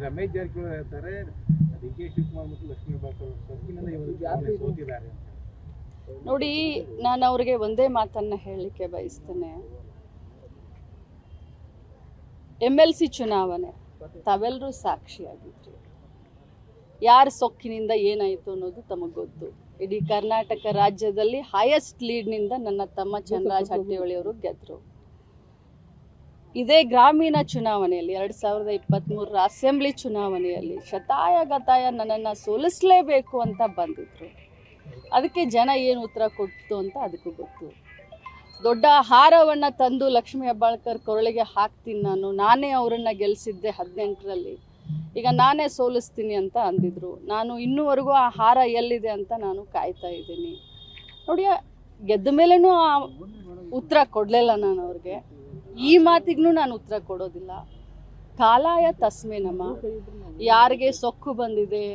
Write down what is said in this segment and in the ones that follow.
ರಮೇಶ್ ಜಾರಕಿಹೊಳಿ ಹೇಳ್ತಾರೆ D K Shivakumar ಮತ್ತು ಲಕ್ಷ್ಮೀ ಹೆಬ್ಬಾಳ್ಕರ್ ಸೋತಿದ್ದಾರೆ. ನೋಡಿ, ನಾನು ಅವ್ರಿಗೆ ಒಂದೇ ಮಾತನ್ನ ಹೇಳಲಿಕ್ಕೆ ಬಯಸ್ತೇನೆ. MLC ಚುನಾವಣೆ ತಾವೆಲ್ಲರೂ ಸಾಕ್ಷಿಯಾಗಿದ್ರಿ. ಯಾರ ಸೊಕ್ಕಿನಿಂದ ಏನಾಯಿತು ಅನ್ನೋದು ತಮಗೆ ಗೊತ್ತು. ಇಡೀ ಕರ್ನಾಟಕ ರಾಜ್ಯದಲ್ಲಿ ಹೈಯೆಸ್ಟ್ ಲೀಡ್ನಿಂದ ನನ್ನ ತಮ್ಮ ಚಂದ್ರರಾಜ್ ಹಟ್ಟಿಹೊಳಿ ಅವರು ಗೆದ್ದರು. ಇದೇ ಗ್ರಾಮೀಣ ಚುನಾವಣೆಯಲ್ಲಿ 2023 ಅಸೆಂಬ್ಲಿ ಚುನಾವಣೆಯಲ್ಲಿ ಶತಾಯಗತಾಯ ನನ್ನನ್ನು ಸೋಲಿಸಲೇಬೇಕು ಅಂತ ಬಂದಿದ್ರು. ಅದಕ್ಕೆ ಜನ ಏನು ಉತ್ತರ ಕೊಟ್ಟು ಅಂತ ಅದಕ್ಕೂ ಗೊತ್ತು. ದೊಡ್ಡ ಹಾರವನ್ನು ತಂದು ಲಕ್ಷ್ಮೀ ಹೆಬ್ಬಾಳ್ಕರ್ ಕೊರಳಿಗೆ ಹಾಕ್ತೀನಿ, ನಾನೇ ಅವರನ್ನು ಗೆಲ್ಲಿಸಿದ್ದೆ 18ರಲ್ಲಿ, ಈಗ ನಾನೇ ಸೋಲಿಸ್ತೀನಿ ಅಂತ ಅಂದಿದ್ರು. ನಾನು ಇನ್ನೂವರೆಗೂ ಆ ಹಾರ ಎಲ್ಲಿದೆ ಅಂತ ನಾನು ಕಾಯ್ತಾ ಇದ್ದೀನಿ. ನೋಡಿ, ಗೆದ್ದ ಮೇಲೂ ಆ ಉತ್ತರ ಕೊಡಲಿಲ್ಲ ನಾನು ಅವ್ರಿಗೆ. ಈ ಮಾತಿಗೂ ನಾನು ಉತ್ತರ ಕೊಡೋದಿಲ್ಲ. ಕಾಲಾಯ ತಸ್ಮೆ ನಮ. ಯಾರಿಗೆ ಸೊಕ್ಕು ಬಂದಿದೆ,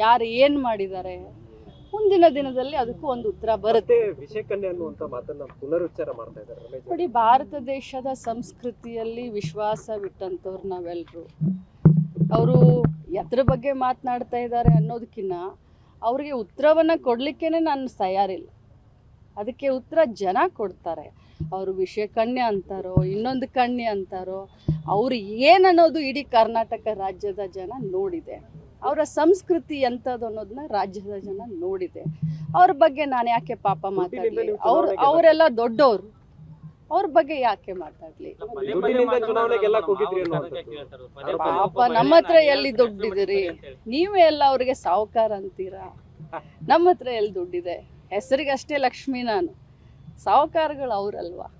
ಯಾರು ಏನು ಮಾಡಿದ್ದಾರೆ, ಮುಂದಿನ ದಿನದಲ್ಲಿ ಅದಕ್ಕೂ ಒಂದು ಉತ್ತರ ಬರುತ್ತೆ. ನೋಡಿ, ಭಾರತ ದೇಶದ ಸಂಸ್ಕೃತಿಯಲ್ಲಿ ವಿಶ್ವಾಸವಿಟ್ಟಂಥವ್ರು ನಾವೆಲ್ಲರೂ. ಅವರು ಎದ್ರ ಬಗ್ಗೆ ಮಾತನಾಡ್ತಾ ಇದ್ದಾರೆ ಅನ್ನೋದಕ್ಕಿಂತ ಅವ್ರಿಗೆ ಉತ್ತರವನ್ನು ಕೊಡಲಿಕ್ಕೇ ನಾನು ತಯಾರಿಲ್ಲ. ಅದಕ್ಕೆ ಉತ್ತರ ಜನ ಕೊಡ್ತಾರೆ. ಅವರು ವಿಷಯ ಕನ್ಯೆ ಅಂತಾರೋ ಇನ್ನೊಂದು ಕನ್ಯೆ ಅಂತಾರೋ, ಅವರು ಏನನ್ನೋದು ಇಡೀ ಕರ್ನಾಟಕ ರಾಜ್ಯದ ಜನ ನೋಡಿದೆ. ಅವರ ಸಂಸ್ಕೃತಿ ಎಂಥದ್ದು ಅನ್ನೋದನ್ನ ರಾಜ್ಯದ ಜನ ನೋಡಿದೆ. ಅವ್ರ ಬಗ್ಗೆ ನಾನು ಯಾಕೆ ಪಾಪ ಮಾತಾಡಲಿ? ಅವರೆಲ್ಲ ದೊಡ್ಡವರು, ಅವ್ರ ಬಗ್ಗೆ ಯಾಕೆ ಮಾತಾಡ್ಲಿ? ಪಾಪ ನಮ್ಮ ಹತ್ರ ಎಲ್ಲಿ ದುಡ್ಡಿದಿರಿ? ನೀವೇ ಎಲ್ಲ ಅವ್ರಿಗೆ ಸಾಹುಕಾರ ಅಂತೀರಾ. ನಮ್ಮ ಹತ್ರ ಎಲ್ಲಿ ದುಡ್ಡಿದೆ? ಹೆಸರಿಗಷ್ಟೇ ಲಕ್ಷ್ಮಿ ನಾನು, ಸಾಹುಕಾರಗಳು ಅವರಲ್ವಾ?